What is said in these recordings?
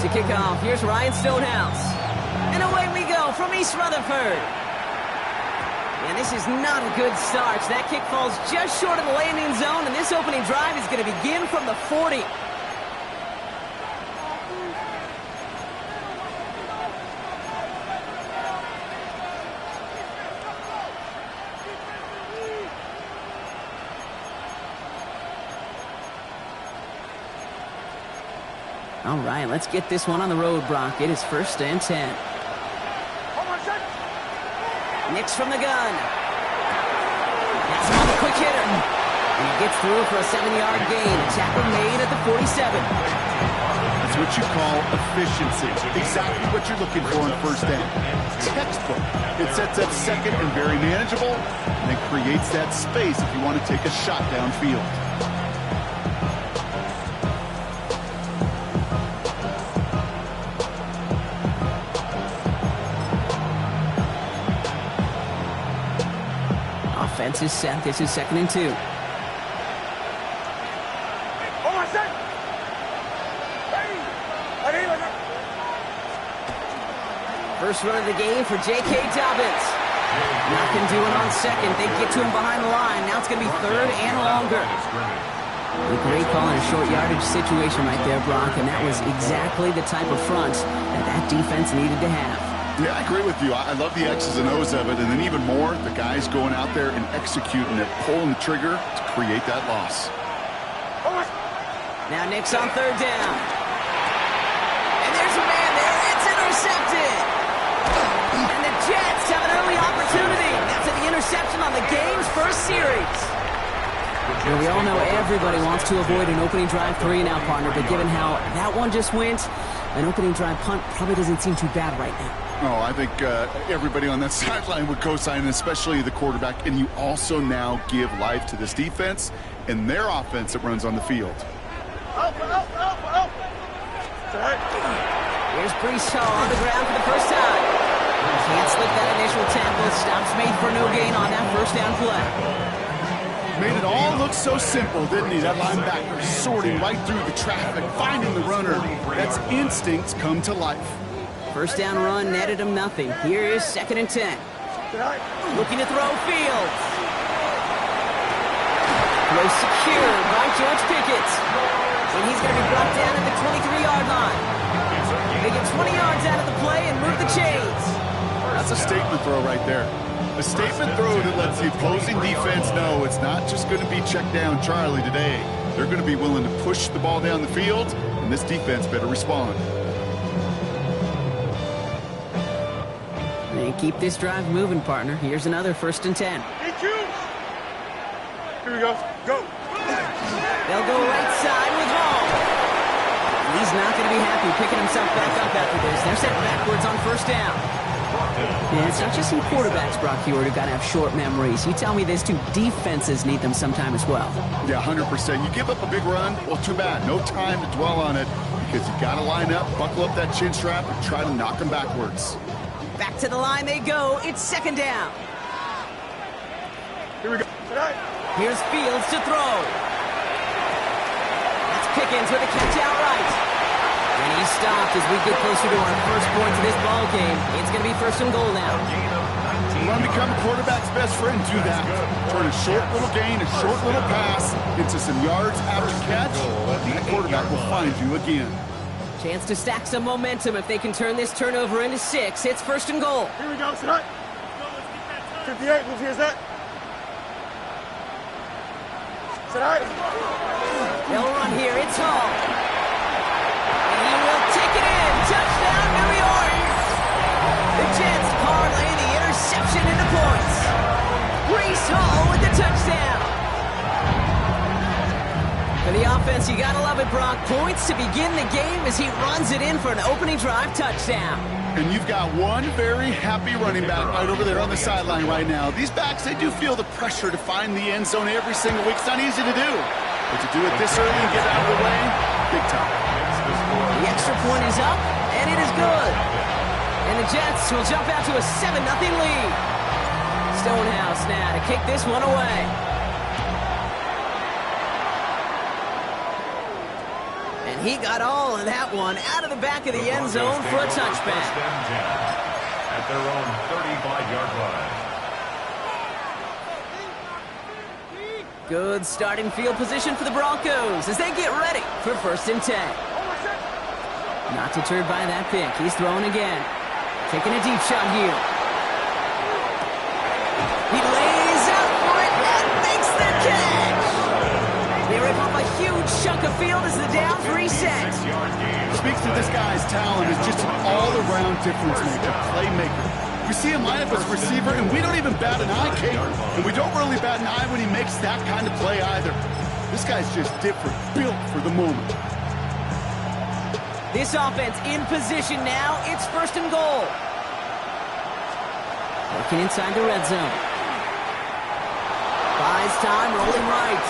to kick off. Here's Ryan Stonehouse. And away we go from East Rutherford. And this is not a good start. That kick falls just short of the landing zone, and this opening drive is going to begin from the 40. All right, let's get this one on the road, Brock. It is 1st and 10. Nix from the gun. That's him on the quick hitter. And he gets through for a 7-yard gain. A tackle made at the 47. That's what you call efficiency. Exactly what you're looking for in 1st down. Textbook. It sets up 2nd and very manageable, and it creates that space if you want to take a shot downfield. Offense is set. This is 2nd and 2. First run of the game for J.K. Dobbins. Nothing doing on 2nd. They get to him behind the line. Now it's going to be 3rd and longer. A great call in a short yardage situation right there, Brock, and that was exactly the type of front that defense needed to have. Yeah, I agree with you. I love the X's and O's of it, and then even more, the guys going out there and executing it, pulling the trigger to create that loss. Now Nix on 3rd down. And there's a man there. It's intercepted. And the Jets have an early opportunity. That's the interception on the game's first series. Well, we all know everybody wants to avoid an opening drive 3-and-out, partner, but given how that one just went, an opening drive punt probably doesn't seem too bad right now. Oh, I think everybody on that sideline would co-sign, especially the quarterback. And you also now give life to this defense and their offense that runs on the field. Here's Brees Hall on the ground for the first time. Can't slip that initial tackle. Stops made for no gain on that 1st down play. Made it all look so simple, didn't he? That linebacker sorting right through the traffic, finding the runner. That's instincts come to life. 1st down run netted him nothing. Here is 2nd and 10. Looking to throw Fields. Throw secured by George Pickett. And he's going to be brought down at the 23-yard line. They get 20 yards out of the play and move the chains. That's a statement throw right there. A statement throw that lets the opposing defense know it's not just going to be check down Charlie today. They're going to be willing to push the ball down the field, and this defense better respond. They keep this drive moving, partner. Here's another 1st and 10. Here we go. Go. They'll go right side with Hall. He's not going to be happy picking himself back up after this. They're set backwards on 1st down. Yeah, it's not just some quarterbacks, Brock Hewitt, who got to have short memories. You tell me this too, defenses need them sometime as well. Yeah, 100%. You give up a big run, well, too bad. No time to dwell on it because you got to line up, buckle up that chin strap, and try to knock them backwards. Back to the line they go. It's 2nd down. Here we go. Here's Fields to throw. That's Pickens with a catch outright. And he's stopped as we get closer to our first points of this ball game. It's going to be 1st and goal now. You want to become a quarterback's best friend, do that. Turn a short little gain, a short little pass into some yards after catch, and that quarterback will find you again. Chance to stack some momentum if they can turn this turnover into 6. It's 1st and goal. Here we go, set. 58, move here, set. Set. They'll run here. It's Hall. And he will take it in. Touchdown, New York. The Jets parlay the interception into points. Brees Hall with the touchdown. For the offense, you gotta love it, Brock. Points to begin the game as he runs it in for an opening drive touchdown. And you've got one very happy running back right over there on the sideline right now. These backs, they do feel the pressure to find the end zone every single week. It's not easy to do. But to do it this early and get out of the way, big time. The extra point is up, and it is good. And the Jets will jump out to a 7-0 lead. Stonehouse now to kick this one away. He got all of that one out of the back of the end zone for a touchback. At their own 35-yard line. Good starting field position for the Broncos as they get ready for 1st and 10. Not deterred by that pick. He's throwing again. Taking a deep shot here. He lays out for it and makes the catch. They rip off a huge chunk of field as the down resets. Speaks to this guy's talent as just an all-around difference maker, playmaker. We see him line up as a receiver, and we don't even bat an eye, Kate. And we don't really bat an eye when he makes that kind of play either. This guy's just different, built for the moment. This offense in position now. It's 1st and goal. Working inside the red zone. Buys time, rolling right.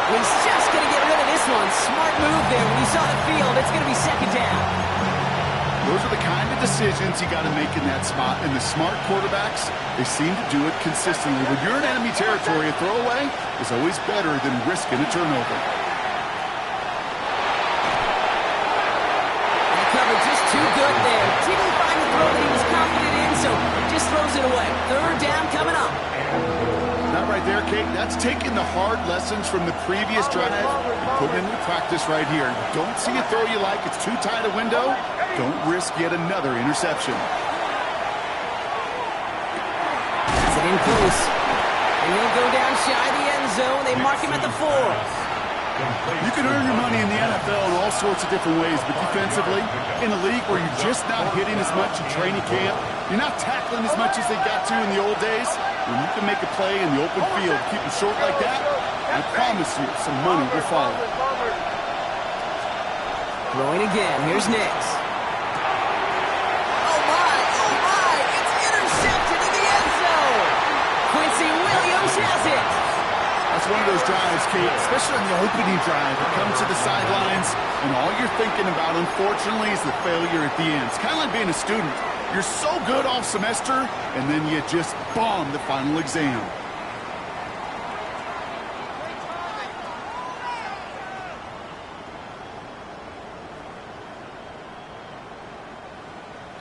He's just going to get rid of this one. Smart move there. When he saw the field, it's going to be 2nd down. Those are the kind of decisions you got to make in that spot. And the smart quarterbacks, they seem to do it consistently. When you're in enemy territory, a throwaway is always better than risking a turnover. That cover just too good there. Didn't find the throw that he was confident in, so just throws it away. 3rd down coming up. That right there, Kate, that's taking the hard lessons from the previous drive and putting it into practice right here. Don't see a throw you like, it's too tight a window. Don't risk yet another interception. That's it in close. And he'll go down shy of the end zone. They mark him at the 4. You can earn your money in the NFL in all sorts of different ways, but defensively, in a league where you're just not hitting as much in training camp, you're not tackling as much as they got to in the old days, when you can make a play in the open field, keep it short like that, I promise you some money will follow. Throwing again. Here's Nix. Oh, my. It's intercepted in the end zone. Quincy Williams has it. That's one of those drives, Kate, especially on the opening drive. It comes to the sidelines, and all you're thinking about, unfortunately, is the failure at the end. It's kind of like being a student. You're so good all semester, and then you just bomb the final exam.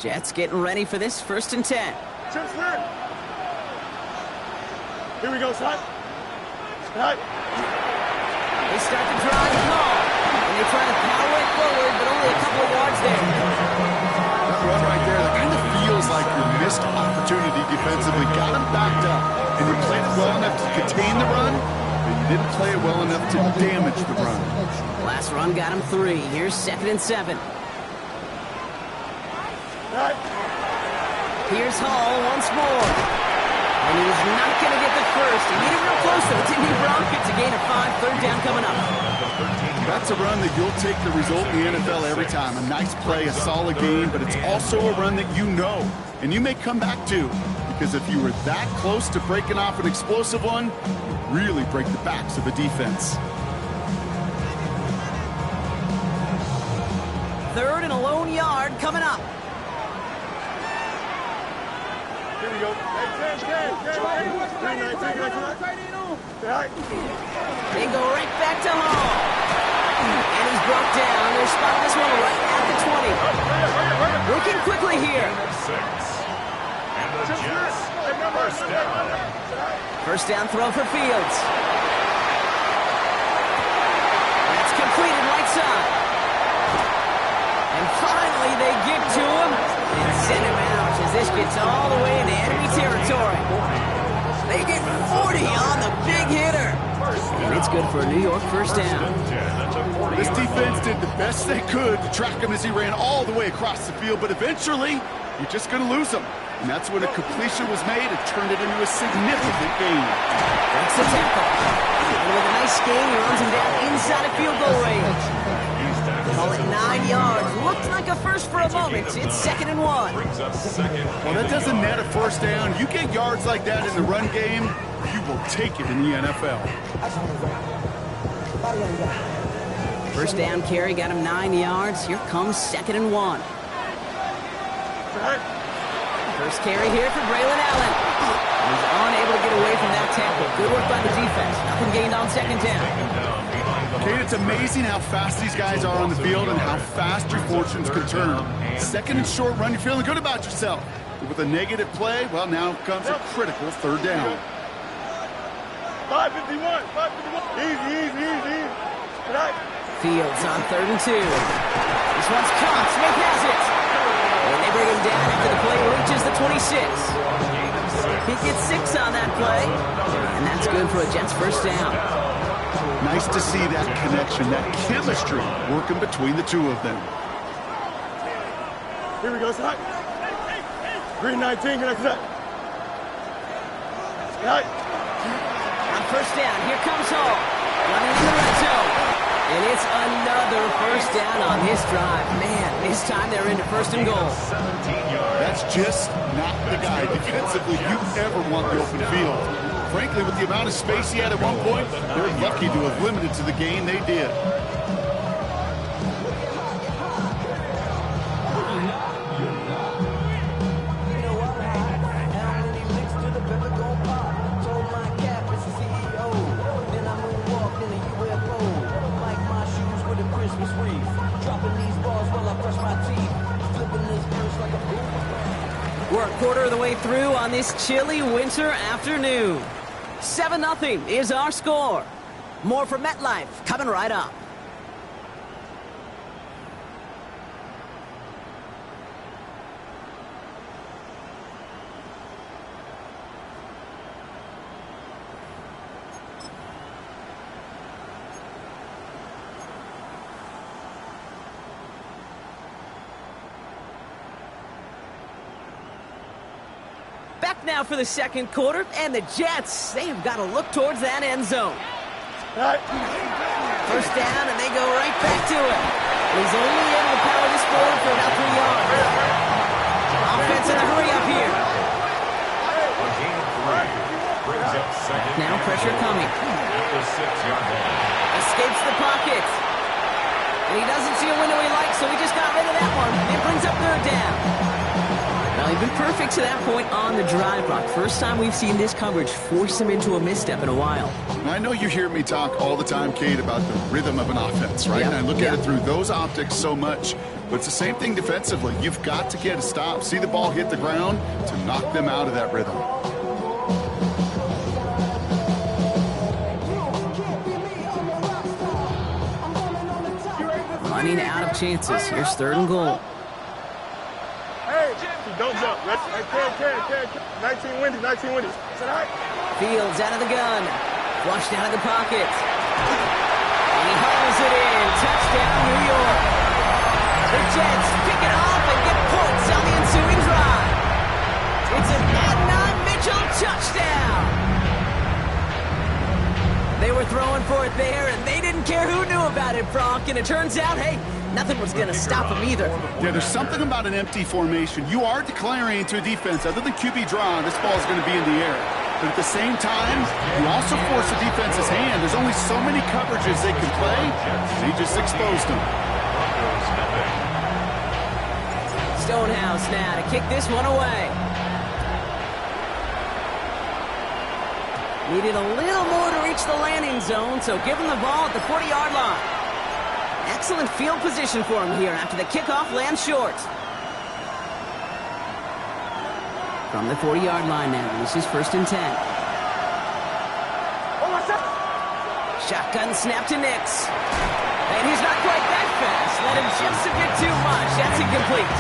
Jets getting ready for this 1st and 10. Chip slide. Here we go, slide. Slide. They start to drive the ball, and they try to power it forward, but only a couple of yards there. That run right there, that kind of feels like your missed opportunity defensively. Got him backed up, and you played it well enough to contain the run, but you didn't play it well enough to damage the run. Last run got him 3. Here's 2nd and 7. Here's Hall once more. And he's not going to get the first. He needed real close, though. Didn't he, Brown? It's a gain of 5. 3rd down coming up. That's a run that you'll take the result in the NFL every time. A nice play, a solid game, but it's also a run that you know, and you may come back to, because if you were that close to breaking off an explosive one, you really break the backs of a defense. 3rd and a lone yard coming up. Here we go. They go right back to Hall. And he's brought down. They're spotting this one right at the 20. Working quickly here. 6. And the Jets, 1st down. 1st down throw for Fields. That's completed right side. And finally they get to him and send him out as this gets all the way into enemy territory. They get 40 on the big hitter. And it's good for a New York 1st down. This defense did the best they could to track him as he ran all the way across the field, but eventually, you're just going to lose him. And that's when a completion was made and turned it into a significant gain. That's the tackle. And with a nice gain, he runs him down inside of field goal range. Call it 9 yards. Looked like a first for a moment. It's 2nd and 1. Well, that doesn't net a 1st down. You get yards like that in the run game, you will take it in the NFL. 1st down carry got him 9 yards. Here comes 2nd and 1. First carry here for Braylon Allen. He's unable to get away from that tackle. Good work by the defense. Nothing gained on 2nd down. Kate, it's amazing how fast these guys are on the field and how fast your fortunes can turn. Second and short run, you're feeling good about yourself. But with a negative play, well, now comes a critical third down. 551, 551. Easy. Fields on 3rd and 2. This one's caught. Smith has it. And they bring him down after the play reaches the 26. He gets 6 on that play. And that's good for a Jets first down. Nice to see that connection, that chemistry working between the two of them. Here we go, side. Green 19, get that. Side. On first down, here comes Hall. Running in the red zone. And it's another first down on this drive. Man, this time they're into 1st and goal. That's just not the guy defensively you ever want the open field. Frankly, with the amount of space he had at one point, they're lucky to have limited to the gain they did. We're a quarter of the way through on this chilly winter afternoon. 7-0 is our score. More from MetLife coming right up. Back now for the second quarter, and the Jets, they've got to look towards that end zone. First down, and they go right back to it. He's only able to power this forward for about 3 yards. Offense in a hurry up here. Now pressure coming. Escapes the pocket. And he doesn't see a window he likes, so he just got rid of that one. It brings up 3rd down. Well, he's been perfect to that point on the drive, Brock. First time we've seen this coverage force him into a misstep in a while. I know you hear me talk all the time, Kate, about the rhythm of an offense, right? And I look at it through those optics so much. But it's the same thing defensively. You've got to get a stop, see the ball hit the ground to knock them out of that rhythm. Running out of chances. Here's 3rd and goal. Don't jump. 19 windy. Fields out of the gun. Flushed out of the pocket. And he hauls it in. Touchdown, New York. The Jets pick it off and get points on the ensuing drive. It's an Adnan Mitchell touchdown. They were throwing for it there, and they didn't care who knew about it, Brock. And it turns out, hey, nothing was going to stop him either. Yeah, there's something about an empty formation. You are declaring to a defense, other than QB draw, this ball is going to be in the air. But at the same time, you also force the defense's hand. There's only so many coverages they can play, and he just exposed them. Stonehouse now to kick this one away. Needed a little more to reach the landing zone, so give him the ball at the 40-yard line. Excellent field position for him here after the kickoff lands short. From the 40-yard line now, this is 1st and 10. Shotgun snap to Nix. And he's not quite that fast. Let him just a bit too much. That's incomplete.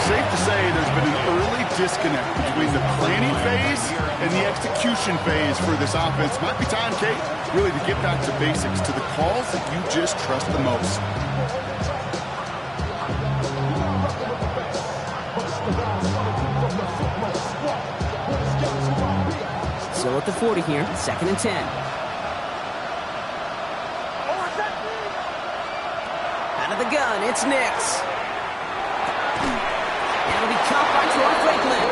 Safe to say there's been an early disconnect between the planning phase and the execution phase for this offense. Might be time, Kate, really to get back to basics, to the calls that you just trust the most. Still at the 40 here, 2nd and 10. Out of the gun, it's Nix. That'll be caught by Troy Franklin.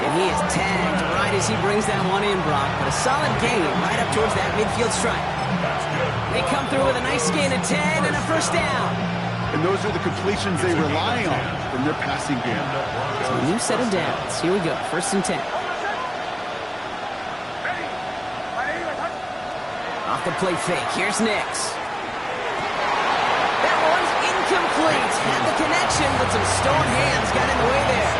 And he is tagged right as he brings that one in, Brock. But a solid gain right up towards that midfield stripe. They come through with a nice gain of 10 and a first down. And those are the completions they rely on in their passing game. So a new set of downs. Here we go, 1st and 10. A off the play fake. Here's Nix. That one's incomplete. Had the connection, but some stone hands got in the way there.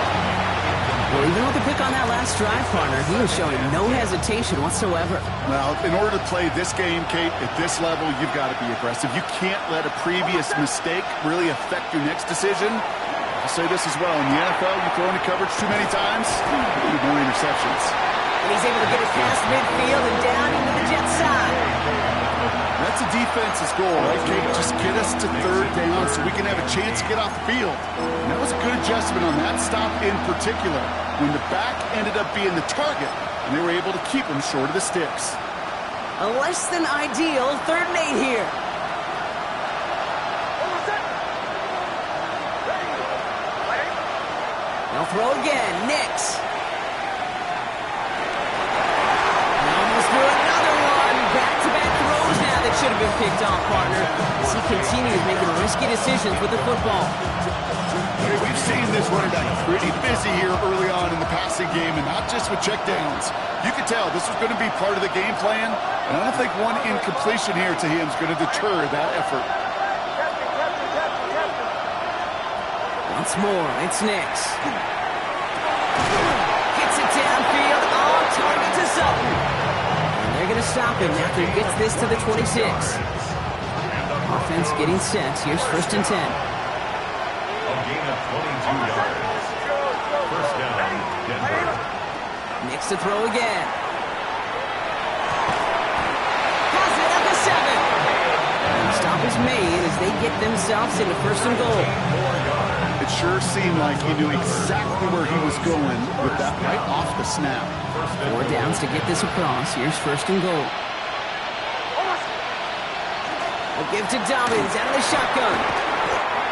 Well, even with the pick on that last drive, partner, he was showing no hesitation whatsoever. Well, in order to play this game, Kate, at this level, you've got to be aggressive. You can't let a previous mistake really affect your next decision. I'll say this as well. In the NFL, you throw into coverage too many times, you get more interceptions. And he's able to get it past midfield and down into the Jets' side. That's a defense's goal, right, Kate? Just get us to third down so we can have a chance to get off the field. And that was a good adjustment on that stop in particular, when the back ended up being the target, and they were able to keep him short of the sticks. A less than ideal 3rd and 8 here. They'll throw again. Nix. Almost threw another one. Back-to-back throws now that should have been picked off, partner. As he continues making risky decisions with the football. Hey, we've seen this running back pretty busy here early on in the passing game, and not just with checkdowns. You could tell this was going to be part of the game plan, and I don't think one incompletion here to him is going to deter that effort. Once more, it's Nix. Gets it downfield, on target to Sutton. And they're going to stop him after he gets this to the 26. Offense getting set. Here's 1st and 10. A gain of 22 yards. First down, Denver. Nix to throw again. Has it at the 7. And the stop is made as they get themselves into 1st and goal. It sure seemed like he knew exactly where he was going with that right off the snap. 4 downs to get this across. Here's 1st and goal. A give to Dobbins out of the shotgun.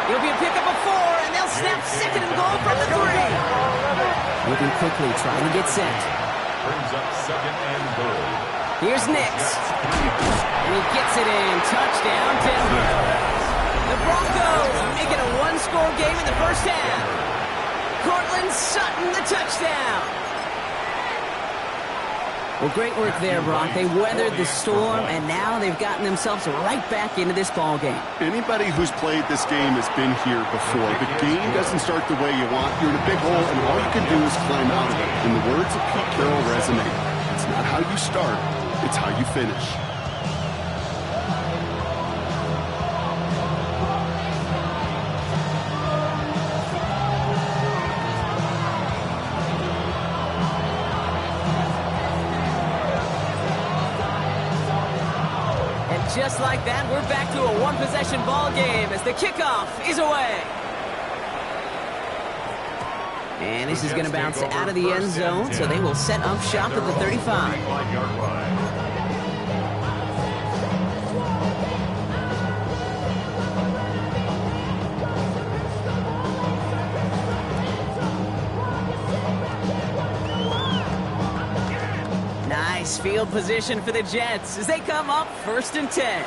It'll be a pickup of 4, and they'll snap 2nd and goal from the 3. Moving quickly, trying to get set. Brings up 2nd and goal. Here's Nix. And he gets it in. Touchdown, Denver. The Broncos make it a 1-score game in the first half. Cortland Sutton, the touchdown. Well, great work there, Brock. They weathered the storm, and now they've gotten themselves right back into this ball game. Anybody who's played this game has been here before. The game doesn't start the way you want. You're in a big hole, and all you can do is climb out of it. In the words of Pete Carroll resonate, it's not how you start, it's how you finish. Just like that, we're back to a 1-possession ball game as the kickoff is away. And this is going to bounce out of the end zone, so they will set up shop at the 35. Nice field position for the Jets as they come up 1st and 10.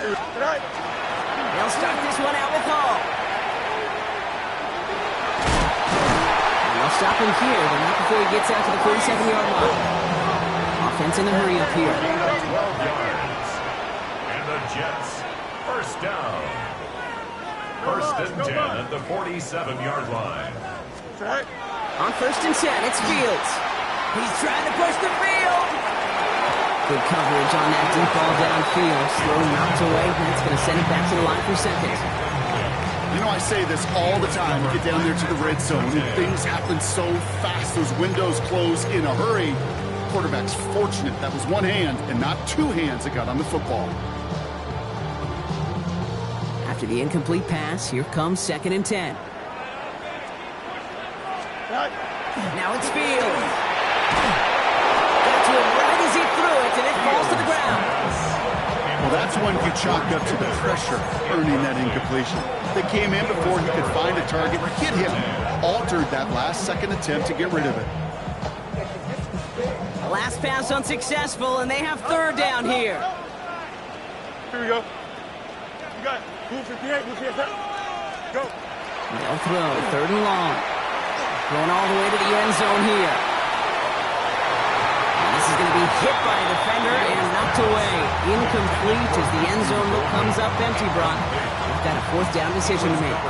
They'll start this one out with Hall. And they'll stop him here, but not before he gets out to the 47-yard line. Offense in a hurry up here. 12 yards. And the Jets, 1st down. 1st and 10 at the 47-yard line. On 1st and 10, it's Fields. He's trying to push the field. Good coverage on that deep ball downfield. Slow knocked away. That's going to send it back to the line for 2nd. You know, I say this all the time. We get down there to the red zone, and things happen so fast. Those windows close in a hurry. Quarterback's fortunate. That was one hand and not 2 hands that got on the football. After the incomplete pass, here comes 2nd and 10. Now it's Fields. Got to him right as he threw it, and it falls to the ground. Well, that's one you chalked up to the pressure, earning that incompletion. They came in before he could find a target, hit him, altered that last-second attempt to get rid of it. The last pass unsuccessful, and they have 3rd down here. Here we go. You got move 58, move 58. Go. They'll throw 3rd and long. Going all the way to the end zone here. And this is is going to be hit by a defender and knocked away. Incomplete as the end zone look comes up empty, Brock. They've got a fourth down decision to make.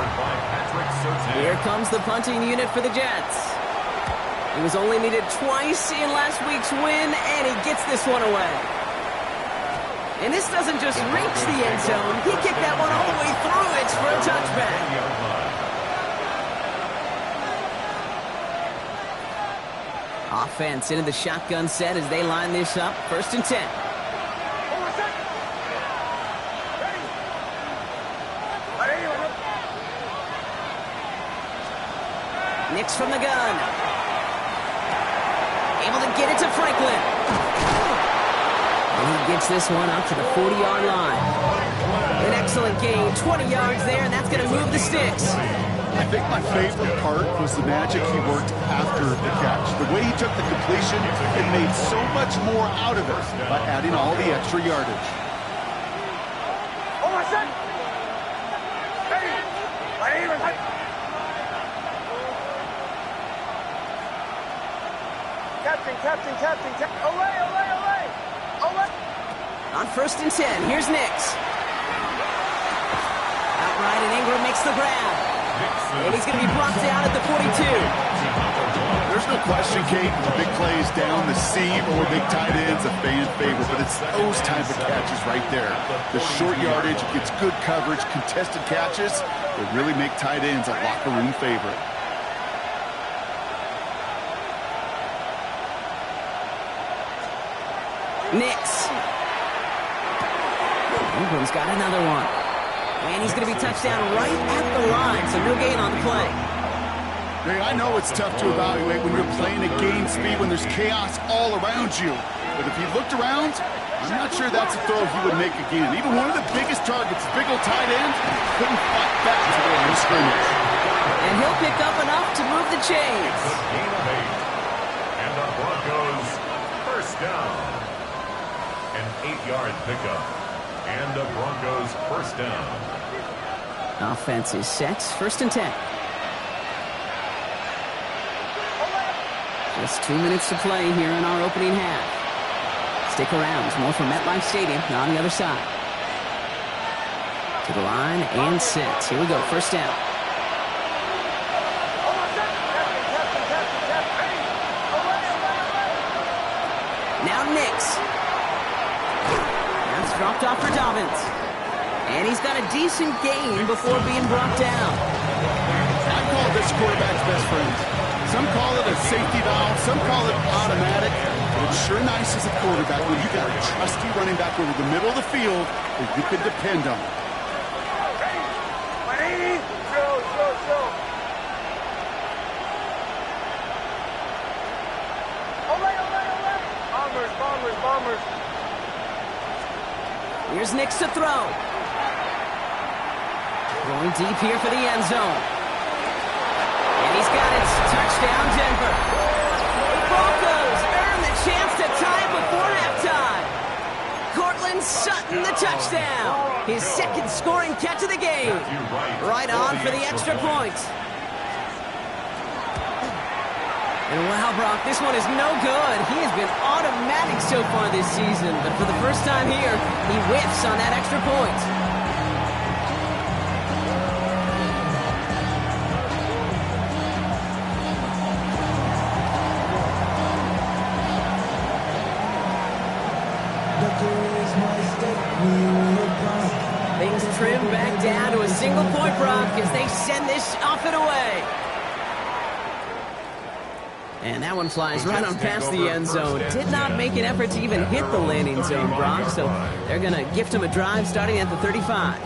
Here comes the punting unit for the Jets. He was only needed twice in last week's win, and he gets this one away. And this doesn't just reach the end zone. He kicked that one all the way through. It's for a touchback. Offense into the shotgun set as they line this up. 1st and 10. Nix from the gun. Able to get it to Franklin. And he gets this one up to the 40-yard line. An excellent gain. 20 yards there, and that's going to move the sticks. I think my favorite part was the magic he worked after the catch. The way he took the completion, it made so much more out of it by adding all the extra yardage. Captain. Olay. On 1st and 10, here's Nix. Outright, and Ingram makes the grab. And he's going to be brought down at the 42. There's no question, Kate, the big plays down the seam or big tight ends, a fan favorite, but it's those type of catches right there. The short yardage, gets good coverage, contested catches that really make tight ends a locker room favorite. Nix. Ingram's got another one. And he's going to be touchdown right at the line, so no gain on the play. Hey, I know it's tough to evaluate when you're playing at game speed, when there's chaos all around you. But if he looked around, I'm not sure that's a throw he would make again. Even one of the biggest targets, big old tight end, couldn't fight back to the line of scrimmage. And he'll pick up enough to move the chains. Gain of 8. And the Broncos 1st down. An 8-yard pickup. And the Broncos 1st down. Offense is set. 1st and 10. Just 2 minutes to play here in our opening half. Stick around. More from MetLife Stadium on the other side. To the line and set. Here we go. 1st down. Now Nix. That's dropped off for Dobbins. And he's got a decent gain before being brought down. I call this quarterback's best friend. Some call it a safety valve, some call it automatic. But it's sure nice as a quarterback when you got a trusty running back over the middle of the field that you can depend on. Bombers. Here's Nix to throw. Going deep here for the end zone. And he's got it. Touchdown, Denver. The Broncos earn the chance to tie before halftime. Cortland Sutton, the touchdown. His 2nd scoring catch of the game. Right on for the extra point. And wow, Brock, this one is no good. He has been automatic so far this season, but for the first time here, he whiffs on that extra point. Things trim back down to a single point, Brock, as they send this off and away. And that one flies right on past the end zone. Did not make an effort to even hit the landing zone, Brock. So they're going to gift him a drive starting at the 35.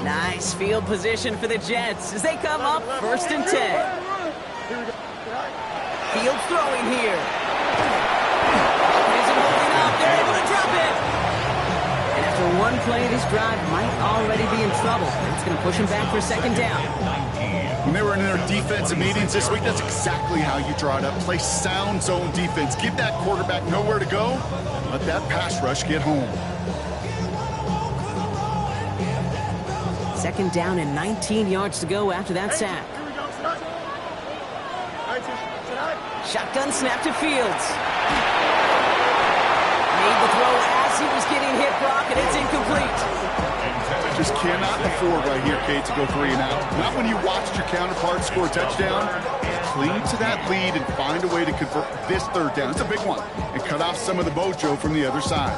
Nice field position for the Jets as they come up 1st and 10. Field throwing here. Isn't holding up. They're able to drop it. After one play, this drive might already be in trouble. It's going to push him back for a 2nd down. When they were in their defensive meetings this week, that's exactly how you draw it up. Play sound zone defense. Give that quarterback nowhere to go. Let that pass rush get home. Second down and 19 yards to go after that sack. Here we go, tonight. Shotgun snap to Fields. Made the throw as he was getting hit, Brock, and it's incomplete. Just cannot afford right here, Kate, to go 3 and out. Not when you watched your counterpart score a touchdown. Cling to that lead and find a way to convert this third down. It's a big one. And cut off some of the mojo from the other side.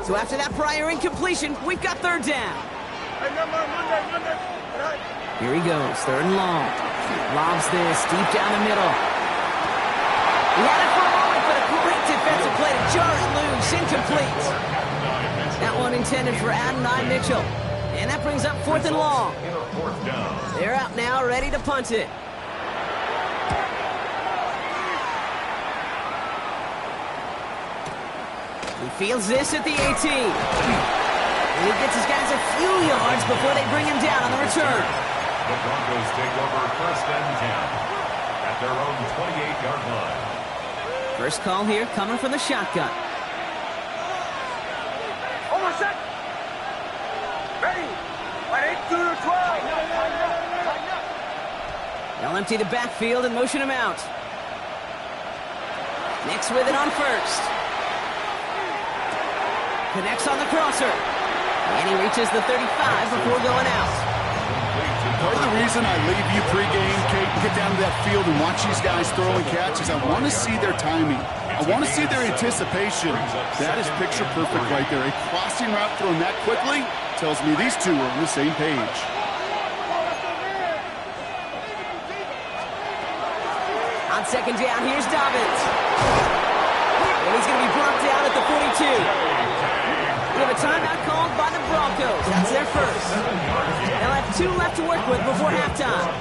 So after that prior incompletion, we've got third down. Here he goes, third and long. Lobs this deep down the middle. He had it for a moment, but a great defensive play to jar it loose. Incomplete. That one intended for Adonai Mitchell. And that brings up fourth and long. They're out now, ready to punt it. He fields this at the 18. And he gets his guys a few yards before they bring him down on the return. The Broncos take over first and 10 at their own 28-yard line. First call here coming from the shotgun. Over set. Ready. 8 to 12. They'll empty the backfield and motion him out. Nix with it on first. Connects on the crosser. And he reaches the 35 before going out. Part of the reason I leave you pregame, Kate, get down to that field and watch these guys throw and catch is I want to see their timing. I want to see their anticipation. That is picture perfect right there. A crossing route thrown that quickly tells me these two are on the same page. On second down, here's Dobbins. And he's going to be brought down at the 42. We have a timeout called by the Broncos. That's their first. They'll have 2 left to work with before halftime.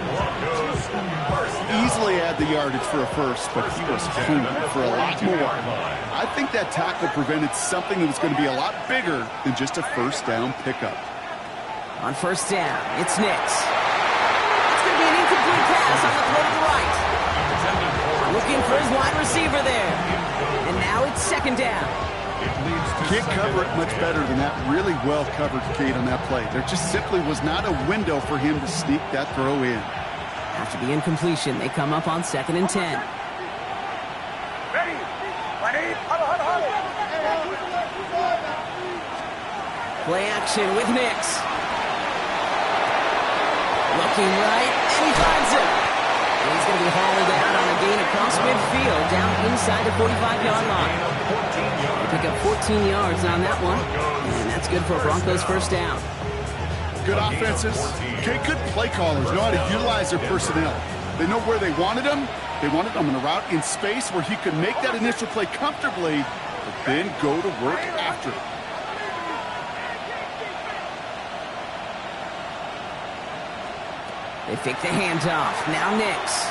Easily had the yardage for a first, but he was hungry for a lot more. I think that tackle prevented something that was going to be a lot bigger than just a first down pickup. On first down, it's Nix. It's going to be an incomplete pass on the throw to the right. Looking for his wide receiver there. And now it's second down. Can't cover it much better than that. Really well covered, Kate, on that play. There just simply was not a window for him to sneak that throw in. After the incompletion, they come up on second and 10. Ready. 8. Huddle. Play action with Nix. Looking right, and he finds him. And he's going to be hauled out on a gain across midfield, down inside the 45-yard line. They pick up 14 yards on that one, and that's good for a Broncos first down. Good offenses. Okay, good play callers know how to utilize their personnel. They know where they wanted them. They wanted them on a route in space where he could make that initial play comfortably, but then go to work after it. They fake the handoff. Now Nix.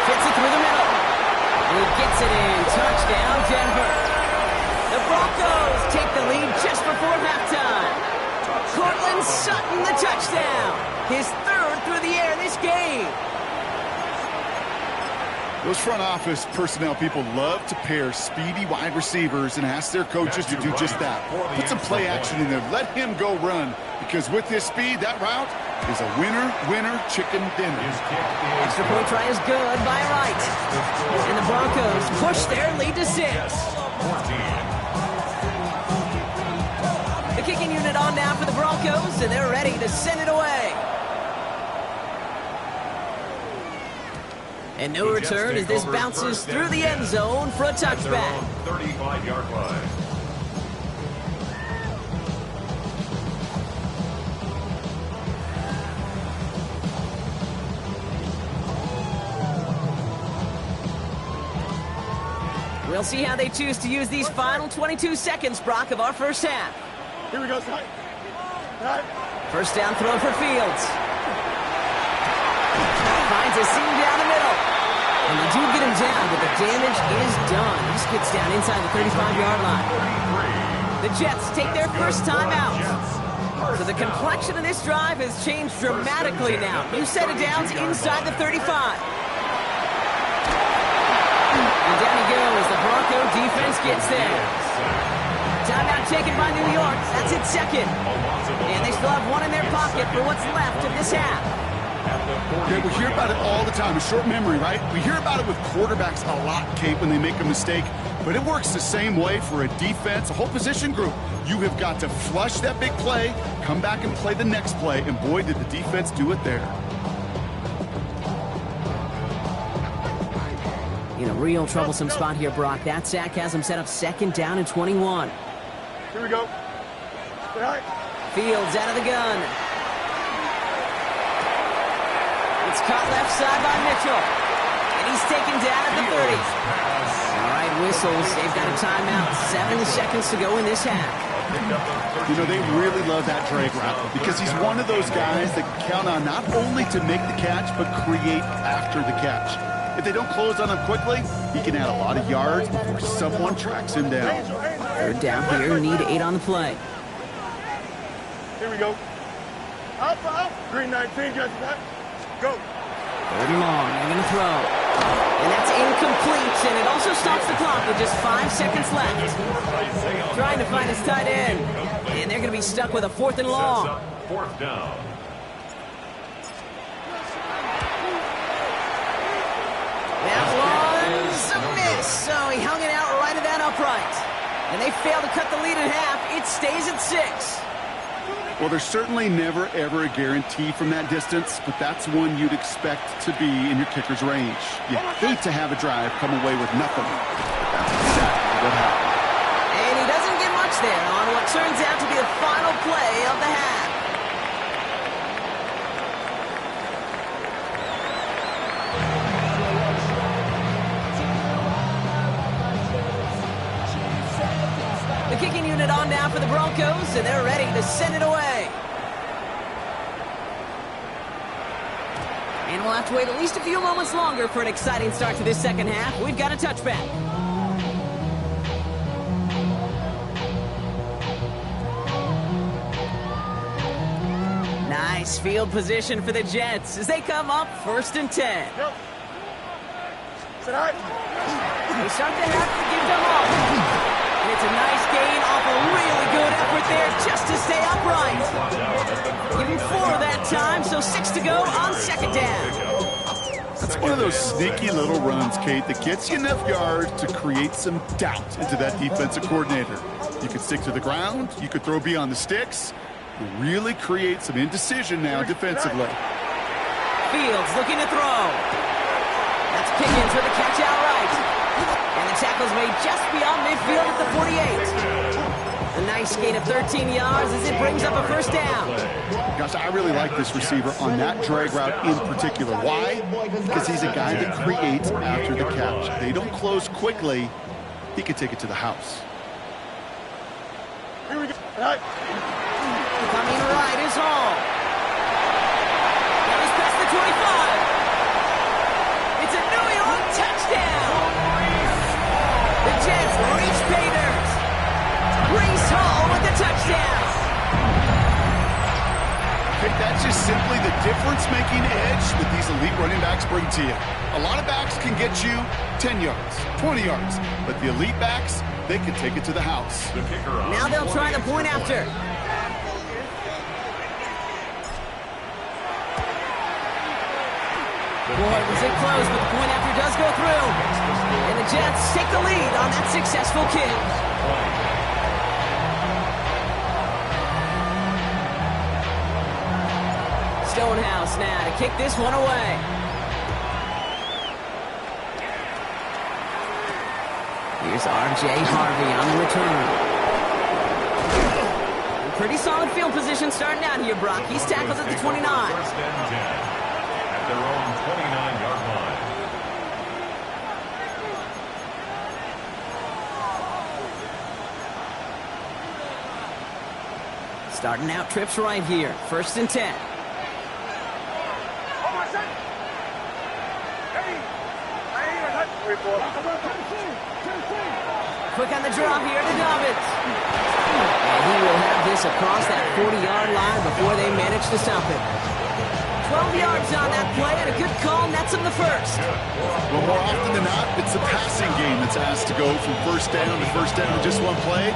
Fits it through the middle. And he gets it in. Touchdown, Denver. The Broncos take the lead just before halftime. Cortland Sutton, the touchdown. His third through the air this game. Those front office personnel people love to pair speedy wide receivers and ask their coaches to do just that. Put some play action in there. Let him go run. Because with his speed, that route is a winner, chicken dinner. Extra point try is good by Wright. And the Broncos push their lead to 6. The kicking unit on now for the Broncos, and they're ready to send it away. And no return as this bounces through the end zone for a touchback. 35-yard line. We'll see how they choose to use these final 22 seconds, Brock, of our first half. Here we go, son. First down throw for Fields. Finds a seam down the middle. And they do get him down, but the damage is done. He gets down inside the 35-yard line. The Jets take their first time out. So the complexion of this drive has changed dramatically now. New set of downs inside the 35. And down he goes. The Bronco defense Fields gets there. Timeout taken by New York. That's its second. And they still have one in their pocket for what's left of this half. Yeah, we hear about it all the time. A short memory, right? We hear about it with quarterbacks a lot, Kate, when they make a mistake. But it works the same way for a defense, a whole position group. You have got to flush that big play, come back and play the next play, and boy, did the defense do it there. In a real troublesome spot here, Brock. That sack has him set up 2nd down and 21. Here we go. All right. Fields out of the gun. It's caught left side by Mitchell. And he's taken down at the 30. All right, whistles. They've got a timeout. 7 seconds to go in this half. You know, they really love that drag route because he's one of those guys that count on not only to make the catch, but create after the catch. If they don't close on him quickly, he can add a lot of yards before someone tracks him down. 3rd down here, need 8 on the play. Here we go. Up. Green 19, just that. Go. 3rd and long, they're going to throw. And that's incomplete, and it also stops the clock with just 5 seconds left. Trying to find his tight end. And they're going to be stuck with a 4th and long. 4th down. That was a miss, so he hung it out right at that upright. And they fail to cut the lead in half. It stays at 6. Well, there's certainly never, ever a guarantee from that distance, but that's one you'd expect to be in your kicker's range. You hate to have a drive come away with nothing. But that's exactly what happened. And he doesn't get much there on what turns out to be the final play of the half. The kicking unit on now for the Broncos, and they're ready to send it away. And we'll have to wait at least a few moments longer for an exciting start to this second half. We've got a touchback. Nice field position for the Jets as they come up 1st and 10. Yep. Sit high. They start the half to give them all. And it's a nice gain off a really good effort there just to stay upright. Give him 4 that time, so 6 to go on 2nd down. That's one of those sneaky little runs, Kate, that gets you enough yards to create some doubt into that defensive coordinator. You could stick to the ground. You could throw beyond the sticks. You really create some indecision now defensively. Fields looking to throw. That's Pickens with the catch outright. And the tackle's made just beyond midfield at the 48. A nice gain of 13 yards as it brings up a 1st down. Gosh, I really like this receiver on that drag route in particular. Why? Because he's a guy that creates after the catch. They don't close quickly. He can take it to the house. Here we go. All right. Coming right is Hall. Now he's past the 25. It's a New York touchdown. The Jets reach pay dirt. Breece Hall with the touchdown. Okay, that's just simply the difference-making edge that these elite running backs bring to you. A lot of backs can get you 10 yards, 20 yards, but the elite backs, they can take it to the house. Now they'll try the point after. Boy, was it close, but the point after does go through. And the Jets take the lead on that successful kick. Stonehouse now to kick this one away. Here's R.J. Harvey on the return. Pretty solid field position starting out here, Brock. He's tackled at the 29. Their own 29-yard line. Starting out trips right here. 1st and 10. Quick on the draw here to Dobbins. And he will have this across that 40-yard line before they manage to stop it. 12 yards on that play and a good call nets him the first. Well, more often than not, it's the passing game that's asked to go from first down in just one play.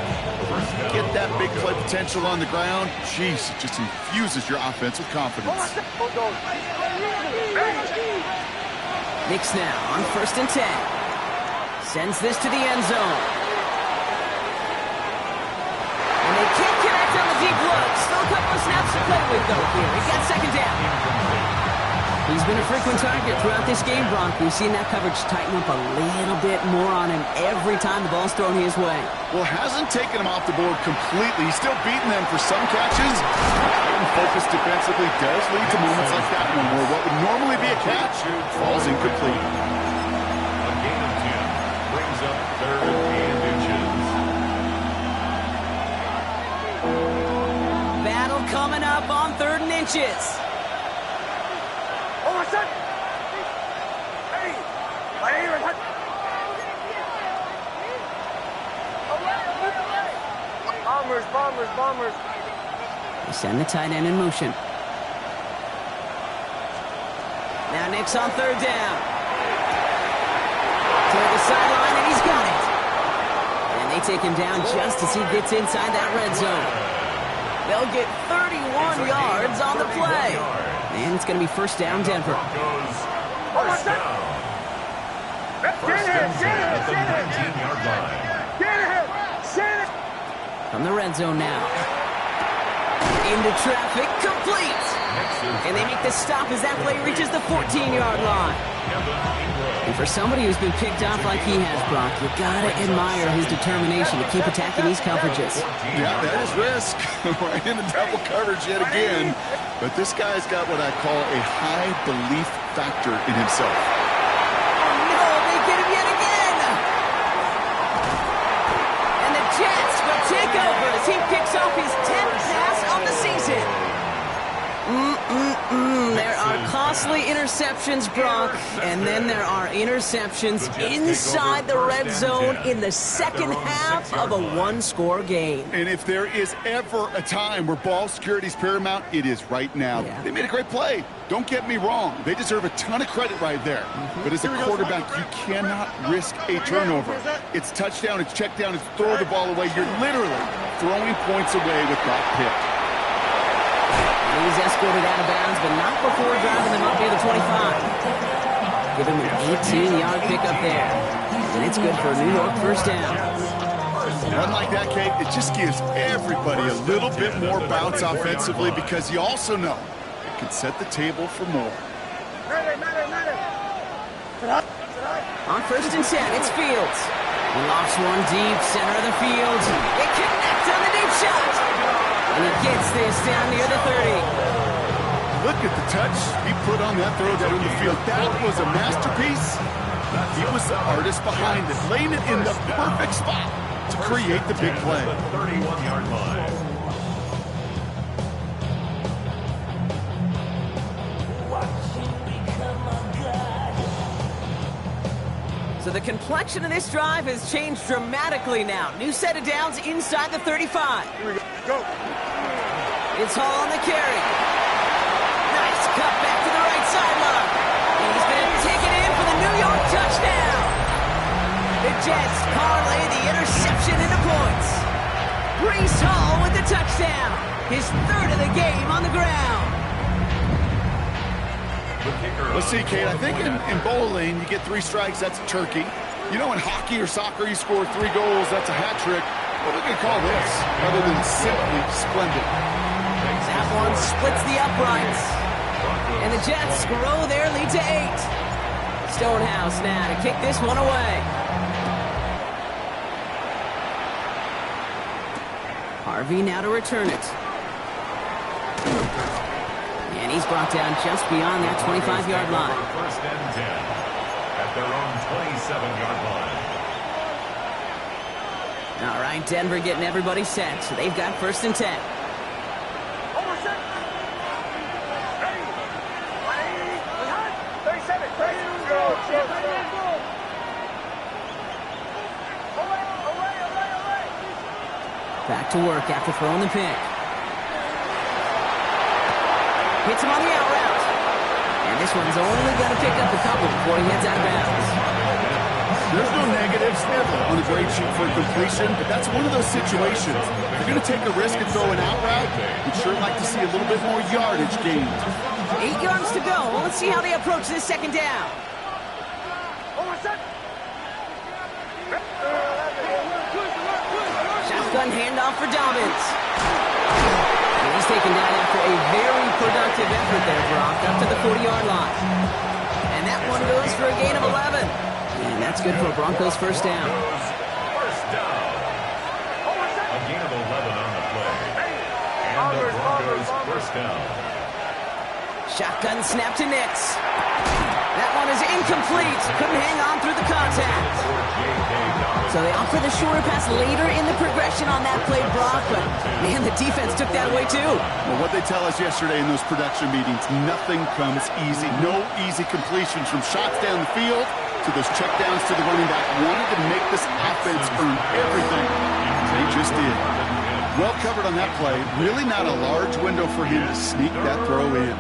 Get that big play potential on the ground. Jeez, it just infuses your offense with confidence. Knicks now on 1st and 10. Sends this to the end zone. And they can't connect on the deep look. Still a couple of snaps to play with, though, here. He got 2nd down. He's been a frequent target throughout this game, Bronk. We've seen that coverage tighten up a little bit more on him every time the ball's thrown his way. Well, hasn't taken him off the board completely. He's still beating them for some catches. Getting focused defensively does lead to moments like that one where what would normally be a catch falls incomplete. A gain of 10 brings up 3rd and inches. Battle coming up on 3rd and inches. Bombers. They send the tight end in motion. Now Knicks on 3rd down. Toward the sideline, and he's got it. And they take him down just as he gets inside that red zone. They'll get 31 yards on the play. And it's going to be 1st down, Denver. First down. First and 10 at the 19-yard line. From the red zone now. Into traffic, complete. And they make the stop as that play reaches the 14-yard line. And for somebody who's been picked off like he has, Brock, you gotta admire his determination to keep attacking these coverages. Yeah, that is risk. We're in the double coverage yet again. But this guy's got what I call a high belief factor in himself. Oh, no, they get him yet again. And the Jets will take over as he picks off his 10th pass of the season. There are costly interceptions, Brock, and then there are interceptions inside the red zone in the second half of a one-score game. And if there is ever a time where ball security is paramount, it is right now. Yeah. They made a great play. Don't get me wrong. They deserve a ton of credit right there. But as a quarterback, you cannot risk a turnover. It's touchdown, it's check down, it's throw the ball away. You're literally throwing points away with that pick. He's escorted out of bounds, but not before driving them up near the 25. Give him an 18-yard pickup there. And it's good for a New York 1st down. Run like that, Kate, it just gives everybody a little bit more bounce offensively because you also know it can set the table for more. On 1st and 10, it's Fields. He lofts one deep, center of the field. It connects on the deep shot. And he gets this down near the 30. Look at the touch he put on that throw down in the field. That was a masterpiece. He was the artist behind it, laying it in the perfect spot to create the big play. 31-yard line. So the complexion of this drive has changed dramatically now. New set of downs inside the 35. Here we go. It's Hall on the carry. Nice cut back to the right sideline. And he's going to take it in for the New York touchdown. The Jets parlay the interception into points. Breece Hall with the touchdown. His 3rd of the game on the ground. Let's see, Kate, I think in bowling, you get 3 strikes, that's a turkey. You know, in hockey or soccer, you score 3 goals, that's a hat trick. What are we going to call this, other than simply splendid? That one splits the uprights. And the Jets grow their lead to 8. Stonehouse now to kick this one away. Harvey now to return it. And he's brought down just beyond that 25-yard line. 1st and 10 at their own 27-yard line. All right, Denver getting everybody set. So they've got 1st and 10. Back to work after throwing the pick. Hits him on the out route. And This one's only going to pick up a couple before he heads out of bounds. There's no negatives ever on a great shoot for completion, but that's one of those situations. If you're going to take a risk and throw an out route, you'd sure like to see a little bit more yardage gained. 8 yards to go. Well, let's see how they approach this second down. Shotgun handoff for Dobbins. And he's taken down after a very productive effort there, Brock, up to the 40-yard line. And that one goes for a gain of 11. And that's good for a Broncos first down. First down. A gain of 11 on the play. And the Broncos first down. Shotgun snap to Nix. That one is incomplete. Couldn't hang on through the contact. So they offer the shorter pass later in the progression on that play, Brock. But, man, the defense took that away, too. Well, what they tell us yesterday in those production meetings, nothing comes easy. No easy completions from shots down the field to those checkdowns to the running back. Wanted to make this offense earn everything. They just did. Well covered on that play. Really not a large window for him to sneak that throw in.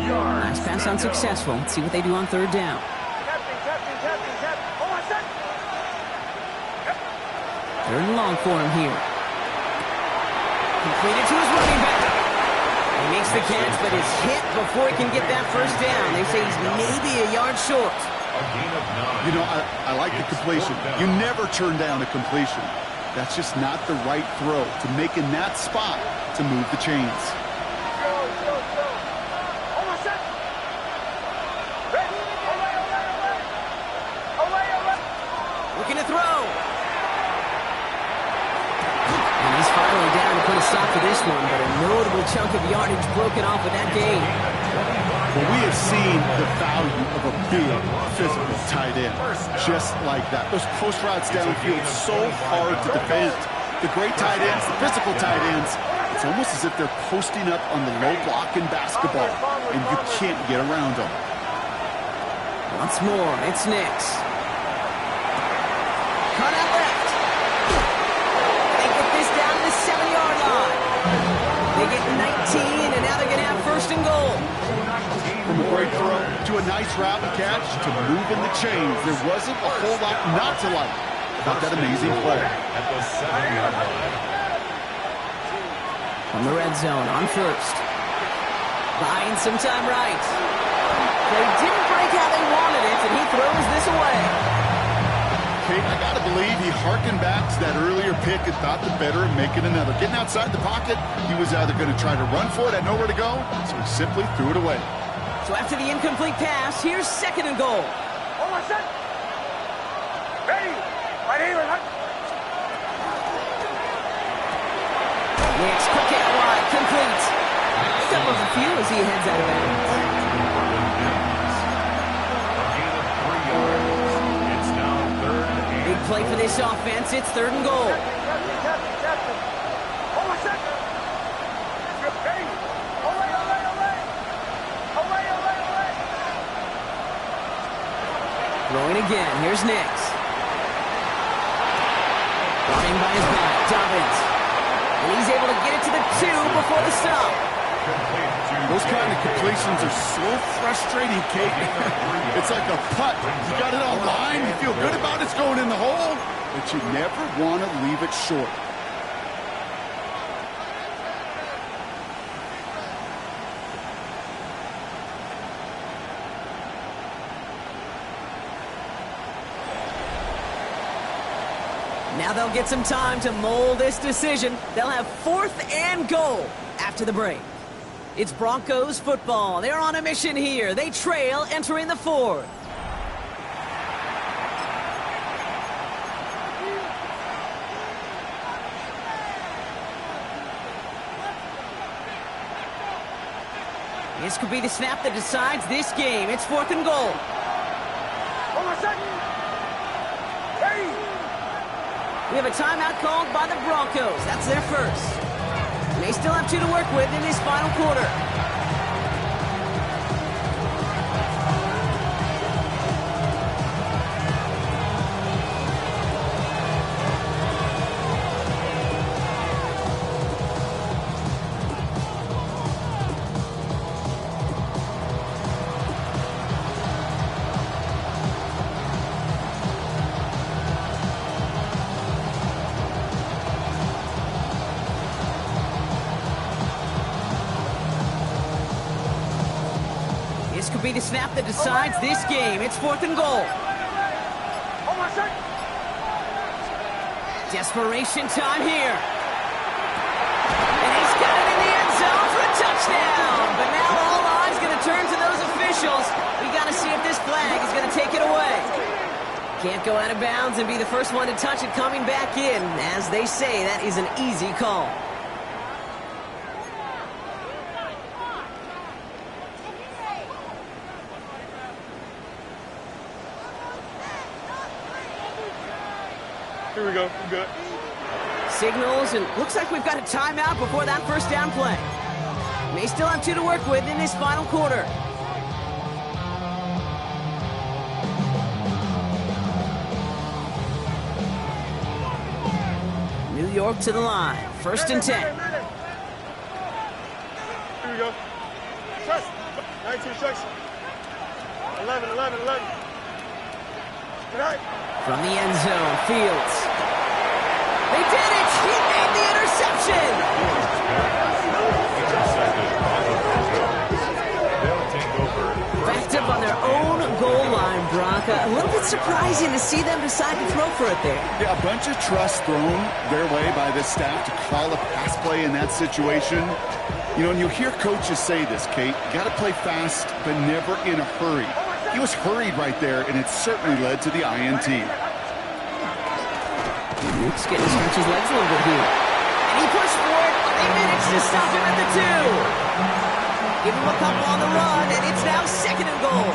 Nice pass unsuccessful. Let's see what they do on third down. Third and long for him here. Completed to his running back. He makes the catch, but is hit before he can get that first down. They say he's maybe a yard short. You know, I like the completion. You never turn down a completion. That's just not the right throw to make in that spot to move the chains. Looking to throw. And he's finally down to put a stop to this one, but a notable chunk of yardage broken off with that gain. Well, we have seen the value of a big physical tight end. Just like that. Those post routes downfield so hard to defend. The great tight ends, the physical tight ends, it's almost as if they're posting up on the low block in basketball, and you can't get around them. Once more, it's Nix. Cut out left. They get this down to the 7-yard line. They get 19, and now they're going to have first and goal. From a great throw to a nice route and catch to moving the chains, there wasn't a whole lot not to like about that amazing play. At the 7-yard line. From the red zone on first. Buying some time right. They didn't break how they wanted it, and he throws this away. Kate, I got to believe he hearkened back to that earlier pick and thought the better of making another. Getting outside the pocket, he was either going to try to run for it, had nowhere to go, so he simply threw it away. So after the incomplete pass, here's second and goal. Nix, quick out wide, complete. Step of a few as he heads out of bounds. Big play for this offense. It's third and goal. Throwing again. Here's Nix. Running by his back. Dobbins. And he's able to get it to the 2 before the stop. Those kind of completions are so frustrating, Kate. It's like a putt. You got it on line, you feel good about it's going in the hole, but you never want to leave it short. Now they'll get some time to mold this decision. They'll have fourth and goal after the break. It's Broncos football. They're on a mission here. They trail entering the fourth. This could be the snap that decides this game. It's fourth and goal. We have a timeout called by the Broncos. That's their first. They still have 2 to work with in this final quarter. be the snap that decides this game. It's 4th and goal. Desperation time here. And he's got it in the end zone for a touchdown. But now all eyes going to turn to those officials. We got to see if this flag is going to take it away. Can't go out of bounds and be the first one to touch it coming back in. As they say, that is an easy call. Here we go. We're good. Signals, and looks like we've got a timeout before that first down play. May still have 2 to work with in this final quarter. New York to the line. 1st and 10. Here we go. Trust. 19 strikes. 11. Good night. From the end zone, Fields. They did it! He made the interception! Backed up on their own goal line, Brock. A little bit surprising to see them decide to throw for it there. Yeah, a bunch of trust thrown their way by this staff to call a pass play in that situation. You know, and you'll hear coaches say this, Kate. You got to play fast, but never in a hurry. He was hurried right there, and it certainly led to the INT. Luke's getting to stretch his legs a little bit here. And he pushed for it, but they managed to stop him at the 2. Give him a couple on the run, and it's now 2nd and goal.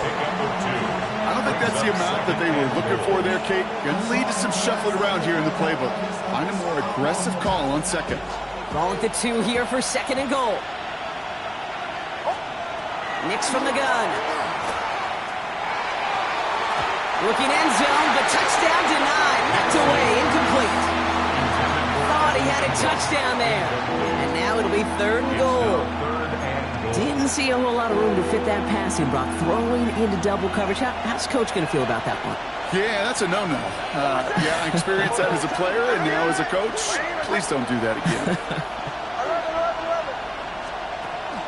I don't think that's the amount that they were looking for there, Kate. Going to lead to some shuffling around here in the playbook. Find a more aggressive call on 2nd. Ball at the 2 here for 2nd and goal. Nix from the gun. Looking end zone, but touchdown denied. Knocked away, incomplete. Thought he had a touchdown there. And now it'll be 3rd and goal. Didn't see a whole lot of room to fit that passing, Brock. Throwing into double coverage. How's Coach going to feel about that one? Yeah, that's a no-no. Yeah, I experienced that as a player and now as a coach. Please don't do that again.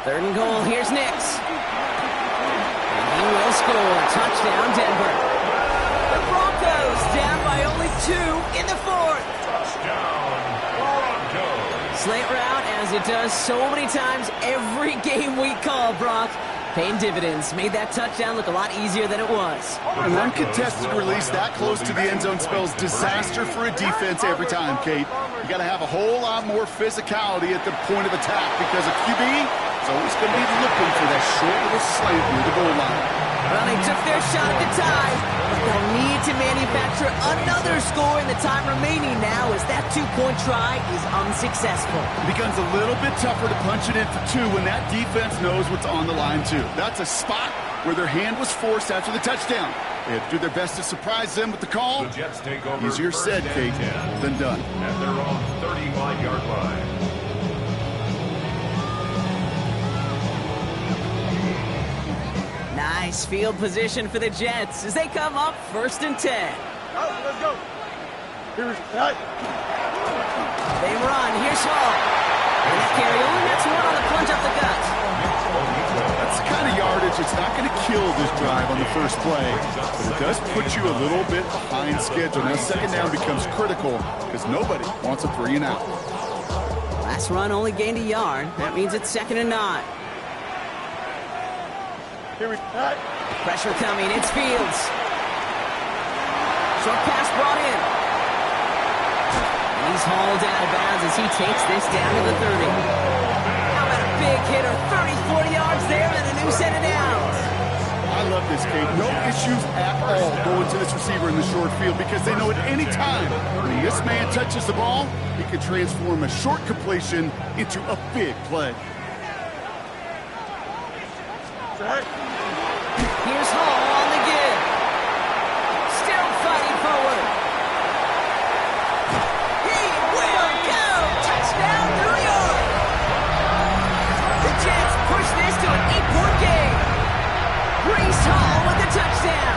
3rd and goal. Here's Nix. And he will score. Touchdown, Denver. The Broncos down by only 2 in the 4th. Touchdown, Broncos. Slant route, as it does so many times every game we call, Brock. Paying dividends. Made that touchdown look a lot easier than it was. An uncontested release that close to the end zone spells disaster for a defense every time, Kate. You got to have a whole lot more physicality at the point of attack because a QB is always going to be looking for that short little slant near the goal line. Well, they took their shot at the tie, but they'll need to manufacture another score in the time remaining now as that 2-point try is unsuccessful. It becomes a little bit tougher to punch it in for 2 when that defense knows what's on the line, too. That's a spot where their hand was forced after the touchdown. They had to do their best to surprise them with the call. The Jets take over. Easier said, Kate, than done. At their own 35-yard line. Nice field position for the Jets as they come up 1st and 10. Let's go. Here we go. They run. Here's Hall. And that carry only gets 1 on the plunge up the gut. That's the kind of yardage. It's not going to kill this drive on the first play, but it does put you a little bit behind schedule. Now 2nd down becomes critical because nobody wants a 3 and out. Last run only gained a yard. That means it's 2nd and 9. Here we go. Pressure coming. It's Fields. Short pass brought in. And he's hauled out of bounds as he takes this down to the 30. How about a big hitter? 30, 40 yards there and a new set of downs. I love this, Kate. No issues at all going to this receiver in the short field because they know at any time when this man touches the ball, he can transform a short completion into a big play. Here's Hall on the give. Still fighting forward. He will go. Touchdown, New York. The Jets push this to an 8-point game. Breece Hall with the touchdown.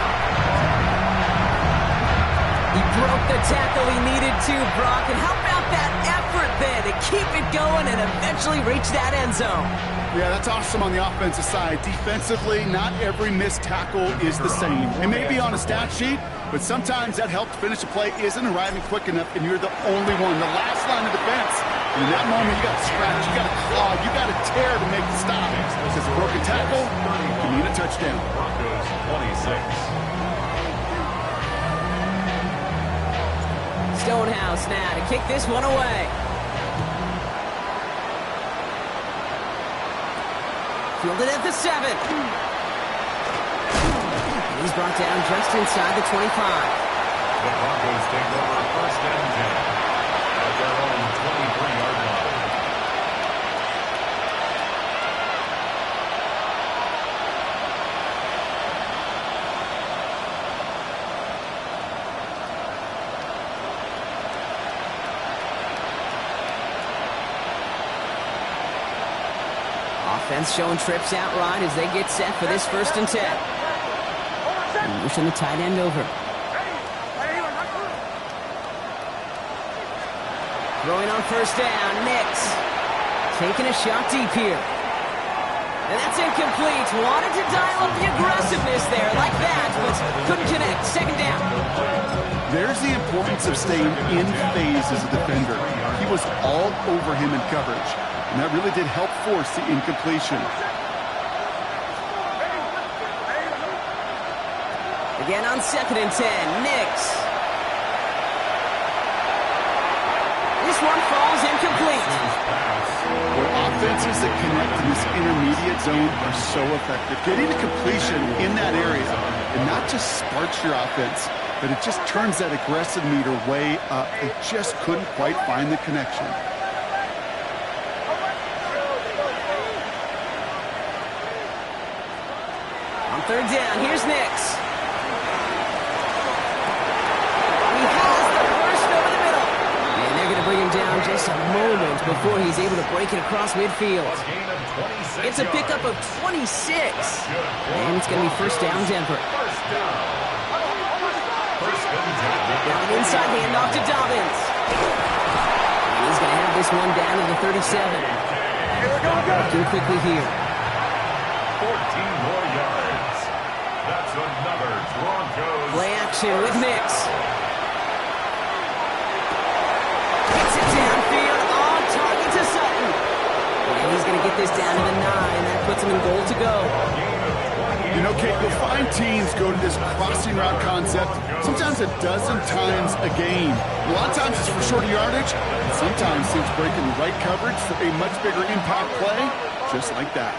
He broke the tackle he needed to, Brock. And how about that effort then to keep it going and eventually reach that end zone. Yeah, that's awesome on the offensive side. Defensively, not every missed tackle is the same. It may be on a stat sheet, but sometimes that help to finish a play isn't arriving quick enough, and you're the only one. The last line of defense. And in that moment, you got to scratch, you got to claw, you got to tear to make the stop. Because a broken tackle can mean a touchdown. Broncos 26. Stonehouse now to kick this one away. Fielded at the 7. And he's brought down just inside the 25. The Broncos take over first and 10 at their own 23-yard line. Offense showing trips out right as they get set for this first and 10. And motion the tight end over. Throwing on first down, Nix. Taking a shot deep here. And that's incomplete. Wanted to dial up the aggressiveness there like that, but couldn't connect. Second down. There's the importance of staying in phase as a defender. He was all over him in coverage, and that really did help force the incompletion. Again on second and 10, Nix. This one falls incomplete. Well, offenses that connect in this intermediate zone are so effective. Getting a completion in that area, and not just sparks your offense, but it just turns that aggressive meter way up. It just couldn't quite find the connection. On third down, here's Nix. He has the first over the middle. And they're going to bring him down just a moment before he's able to break it across midfield. It's a pickup of 26. And it's going to be first down, Denver. Now an inside handoff to Dobbins. And he's going to have this one down to the 37. Working quickly here. 14 more yards. That's another Broncos. Play action with Nix. Gets it downfield on target to Sutton. And he's going to get this down to the 9. That puts him in goal to go. You know, Kate, you'll find teams go to this crossing route concept sometimes a dozen times a game. A lot of times it's for shorter yardage, and sometimes teams break in the right coverage for a much bigger impact play, just like that.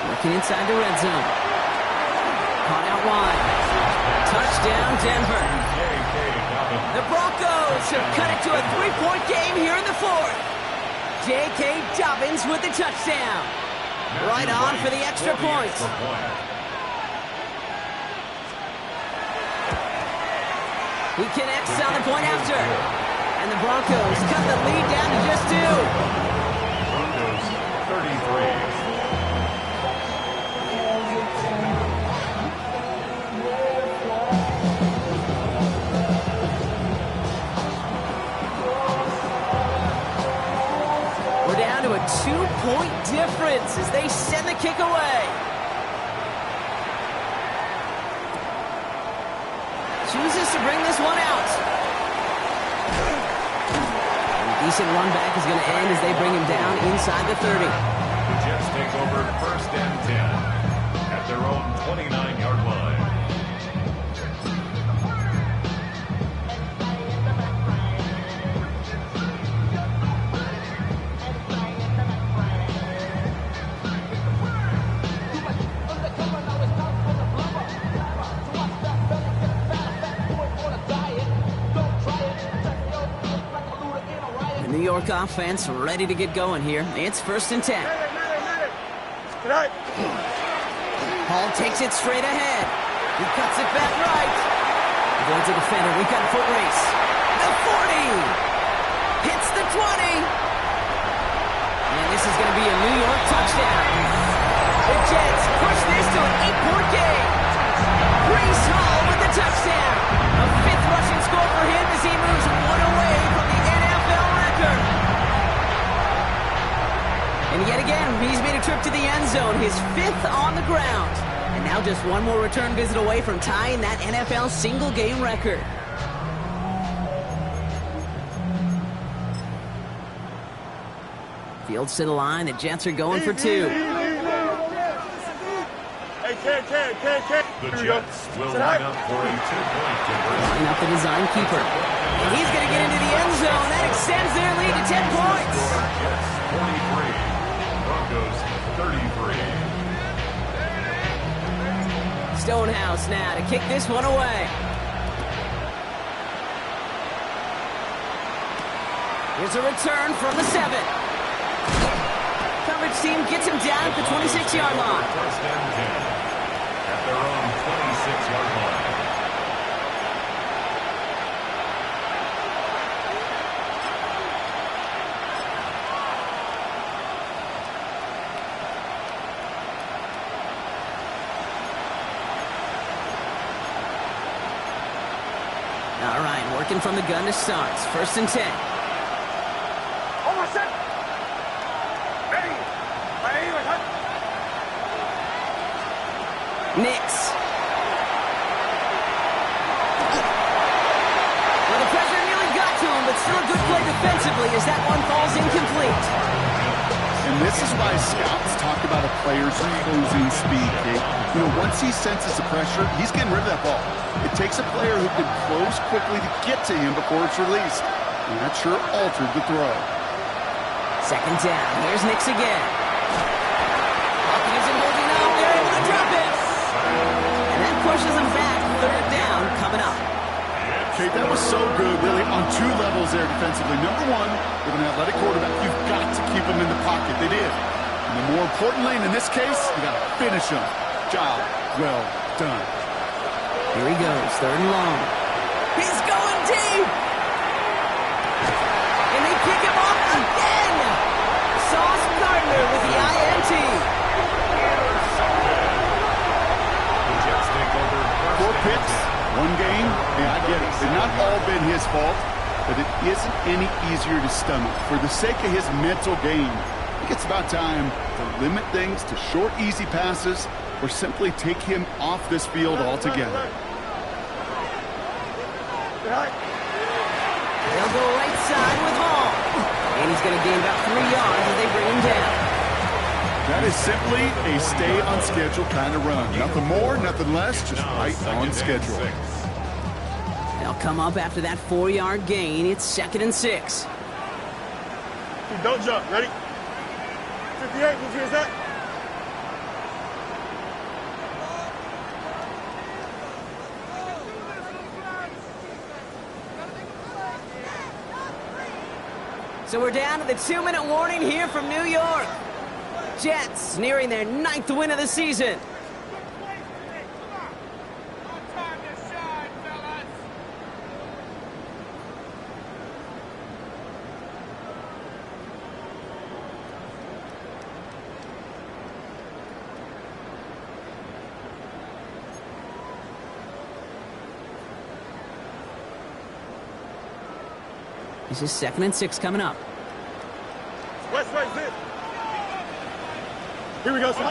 Working inside the red zone. Caught out wide. Touchdown, Denver. The Broncos have cut it to a 3-point game here in the fourth. J.K. Dobbins with the touchdown. Right on for the extra point. He connects on the point after. And the Broncos cut the lead down to just 2. Broncos 33. Down to a 2-point difference as they send the kick away. Chooses to bring this one out. And a decent run back is going to end as they bring him down inside the 30. The Jets take over first and 10 at their own 29-yard line. New York offense ready to get going here. It's first and 10. Hall takes it straight ahead. He cuts it back right. Avoids a defender. We've got a foot race. The 40. Hits the 20. And this is going to be a New York touchdown. The Jets push this to an 8-point game. And yet again, he's made a trip to the end zone, his 5th on the ground. And now just one more return visit away from tying that NFL single-game record. Fields to the line. The Jets are going for 2. Hey, Ken. The Jets will line up for a 2-point conversion. Line up the design keeper. And he's going to get into the end zone. That extends their lead to 10 points. Jets 43, Broncos 33. Stonehouse now to kick this one away. Here's a return from the 7. Coverage team gets him down at the 26-yard line. First and 10 at their own 26-yard line. All right, working from the gun to start. First and 10. Nix. Well, the pressure nearly got to him, but still a good play defensively as that one falls incomplete. And this is why scouts talk about a player's closing speed, Kate. You know, once he senses the pressure, he's getting rid of that ball. It takes a player who can close quickly to get to him before it's released. And that sure altered the throw. Second down. Here's Nix again. Hawkins isn't holding up. They're able to drop it. And that pushes them back. Third down coming up. Kate, that was so good, really, on 2 levels there defensively. Number 1, with an athletic quarterback, you've got to keep him in the pocket. They did. And then more importantly, and in this case, you got to finish him. Job well done. Here he goes, 3rd and long. He's going deep. And they kick him off again. Sauce Gardner with the INT. The Jets take over. 4 picks, 1 game. Yeah, I get it. They've not all been his fault, but it isn't any easier to stomach. For the sake of his mental game, I think it's about time to limit things to short, easy passes or simply take him off this field altogether. They'll go right side with Hall. And he's going to gain about 3 yards as they bring him down. That is simply a stay on schedule kind of run. Nothing more, nothing less, just right on schedule. They'll come up after that 4-yard gain. It's 2nd and 6. Don't jump. Ready? 58, move here, Zach. So we're down to the 2-minute warning here from New York. Jets nearing their 9th win of the season. This is 2nd and 6 coming up. West, zip. Here we go, son.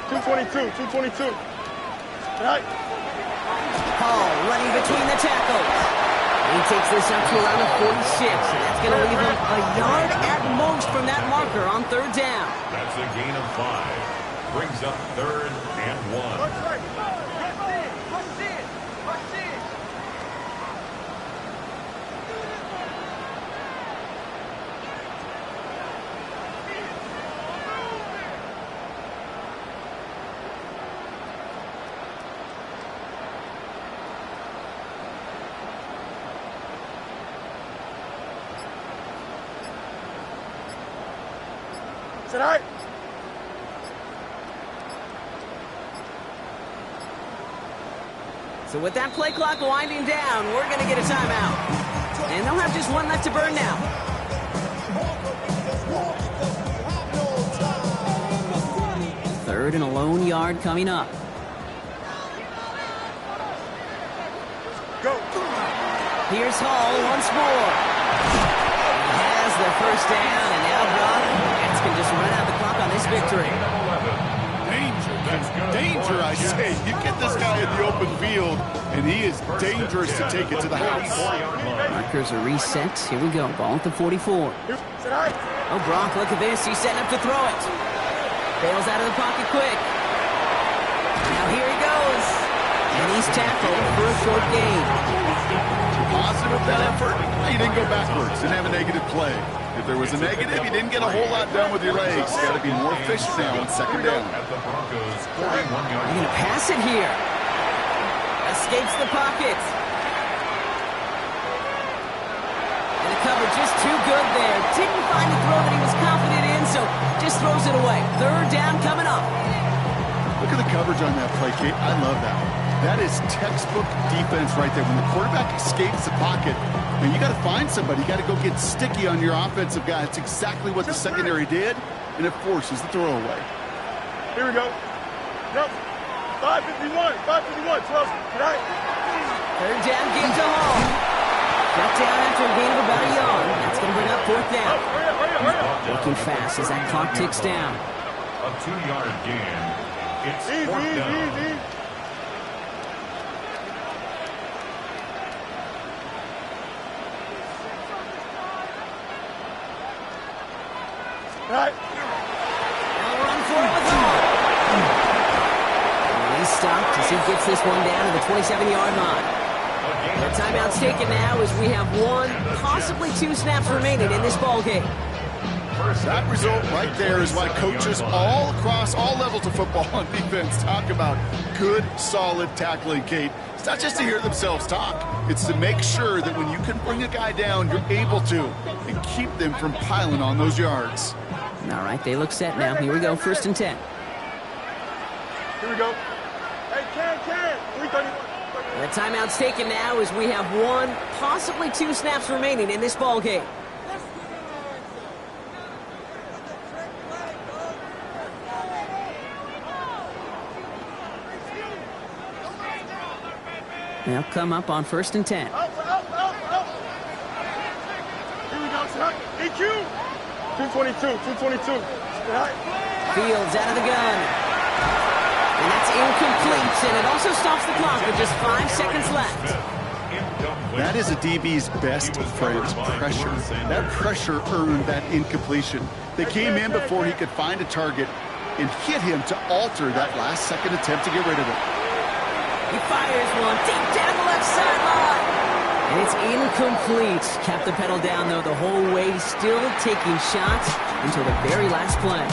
222. All right. Hall running between the tackles. He takes this up to around the 46, and that's going to leave him a yard at most from that marker on 3rd down. That's a gain of 5. Brings up 3rd and 1. Is that all right? So with that play clock winding down, we're going to get a timeout. And they'll have just 1 left to burn now. Third and a lone yard coming up. Go. Here's Hall once more. He has the first down, and now Brock gets I say, you get this guy in the open field, and he is dangerous to take it to the house. Markers are reset. Here we go. Ball at the 44. Oh, Brock, look at this. He's setting up to throw it. Bails out of the pocket quick. Now here he goes. And he's tackled for a short gain. Positive of that effort, he didn't go backwards, didn't have a negative play. If there was a negative, you didn't get a whole lot done with your legs. You got to be more efficient now on second down. At the Broncos 41-yard I'm going to pass it here. Escapes the pocket. And the cover just too good there. Didn't find the throw that he was confident in, so just throws it away. Third down coming up. Look at the coverage on that play, Kate. I love that. That is textbook defense right there. When the quarterback escapes the pocket, and you got to find somebody. You got to go get sticky on your offensive guy. That's exactly what the secondary did, and it forces the throw away. Here we go. Yep. 551. 551. 12. Tonight. Third down, get to home. Got down after a gain of about a yard. That's going to bring up fourth down. Looking fast as that clock ticks down. A 2-yard gain. It's fourth down. Easy. Right. Now run for it with all. He's stopped as he gets this one down to the 27-yard line. The timeout's taken now as we have one, possibly two snaps remaining in this ballgame. That result right there is why coaches all across all levels of football and defense talk about good, solid tackling, Kate. It's not just to hear themselves talk. It's to make sure that when you can bring a guy down, you're able to, and keep them from piling on those yards. All right, they look set now. Here we go, 1st and 10. Here we go. Hey, Ken. 331. The timeout's taken now as we have one, possibly two snaps remaining in this ballgame. They'll come up on 1st and 10. Here we go, son. EQ. 222. Right. Fields out of the gun. And that's incomplete, and it also stops the clock with just 5 seconds left. That is a DB's best friend, pressure. That pressure earned that incompletion. They came in before he could find a target and hit him to alter that last-second attempt to get rid of it. He fires one deep down the left sideline. And it's incomplete. Kept the pedal down, though, the whole way. Still taking shots until the very last play.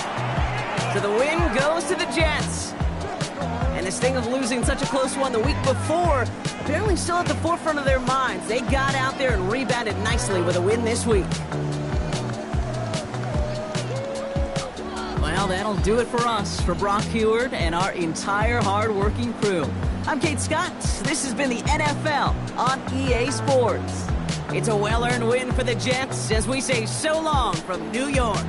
So the win goes to the Jets. And this thing of losing such a close one the week before, apparently still at the forefront of their minds. They got out there and rebounded nicely with a win this week. Well, that'll do it for us, for Brock Heward and our entire hard-working crew. I'm Kate Scott. This has been the NFL on EA Sports. It's a well-earned win for the Jets as we say so long from New York.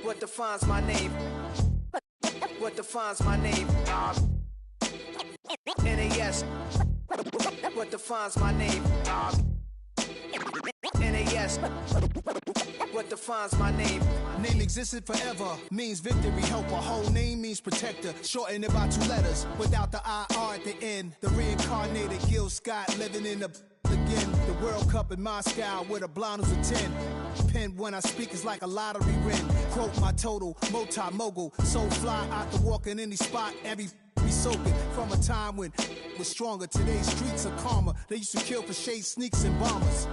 What defines my name? What defines my name? NAS. What defines my name? NAS. What defines my name? Name existed forever, means victory, helper. Whole name means protector, shortened it by 2 letters, without the IR at the end. The reincarnated Gil Scott, living in the again. The World Cup in Moscow, with a blind who's a 10. Pen when I speak is like a lottery win. Quote my total, multi-mogul, so fly out to walk in any spot, every be soaking from a time when was stronger. Today's streets are calmer. They used to kill for shade sneaks and bombers.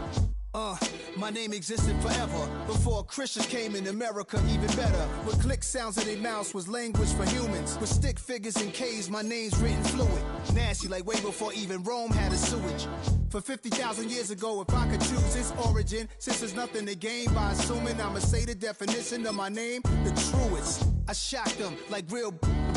My name existed forever before Christians came in America, even better. With click sounds in their mouths was language for humans. With stick figures and K's, my name's written fluid. Nasty like way before even Rome had a sewage. For 50,000 years ago, if I could choose its origin, since there's nothing to gain by assuming I'ma say the definition of my name, the truest. I shocked them like real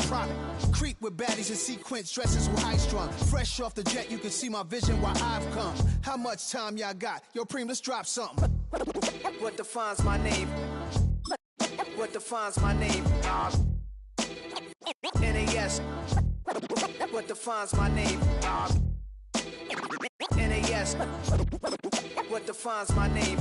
product. Creep with baddies in sequence, dresses with high strung. Fresh off the jet, you can see my vision where I've come. How much time y'all got? Yo, Preem, let's drop something. What defines my name? What defines my name? NAS. What defines my name? NAS. What defines my name?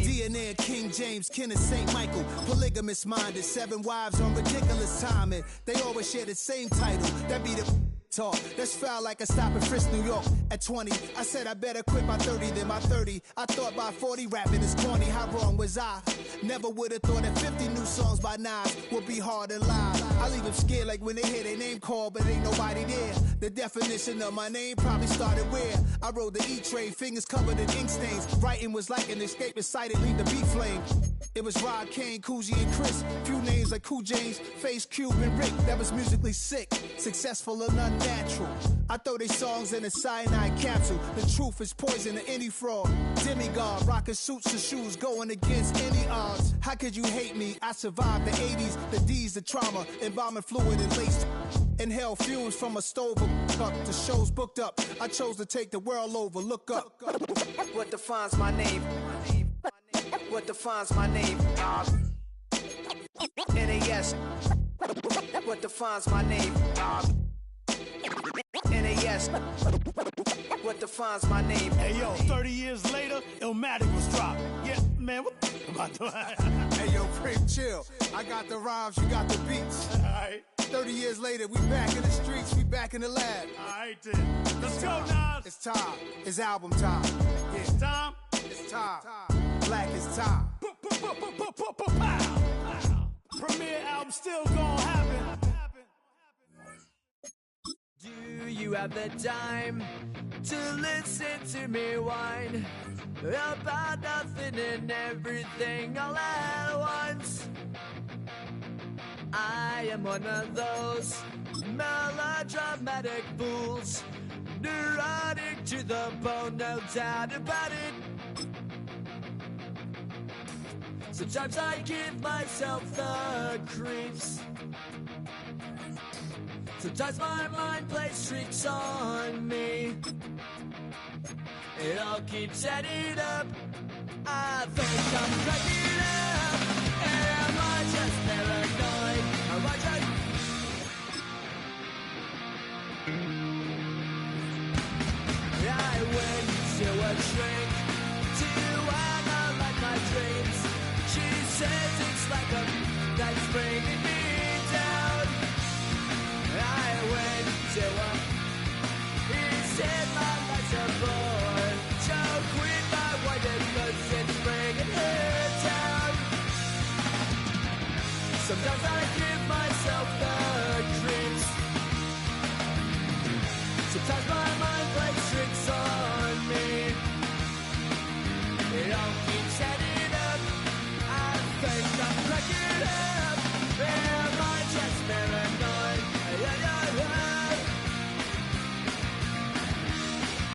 DNA of King James, kin of St. Michael. Polygamous minded, 7 wives on ridiculous timing. They always share the same title. That be the talk. That's foul like a stop in Frisk, New York. At 20, I said I better quit by 30 than by 30. I thought by 40 rapping is corny. How wrong was I? Never would have thought that 50 new songs by Nas would be hard to live. I leave them scared like when they hear their name called, but ain't nobody there. The definition of my name probably started where I rode the E-train, fingers covered in ink stains. Writing was like an escape excited, leave the beat flame. It was Rod, Kane, Coogee, and Chris. Few names like Cool James, Face, Cube, and Rick. That was musically sick, successful and unnatural. I throw they songs in a cyanide capsule. The truth is poison to any fraud. Demigod, rocking suits and shoes, going against any odds. How could you hate me? I survived the 80s, the D's, the trauma, embalming fluid and laced. Inhale fumes from a stove up. The show's booked up. I chose to take the world over. Look up. What defines my name? What defines my name? NAS. What defines my name? NAS. What defines my name? Hey yo, 30 years later, Illmatic was dropped. Yeah, man, what the f*** about that? Hey yo, Preem, chill. I got the rhymes, you got the beats. Alright. 30 years later, we back in the streets, we back in the lab. Alright then. Let's go, Nas. It's time. It's album time. Yeah. It's time. It's time. Black is time. Premiere album still gonna happen. Do you have the time to listen to me whine about nothing and everything all at once? I am one of those melodramatic fools, neurotic to the bone, no doubt about it. Sometimes I give myself the creeps. Sometimes my mind plays tricks on me. It all keeps adding up. I think I'm cracking up. Am I just paranoid? Am I just... I went to a shrink to analyze my dreams. She says it's like a that's bringing me down. I went to a he said my life's a bore. Choke with my wife because it's bringing her down. Sometimes I give myself the creeps. Sometimes my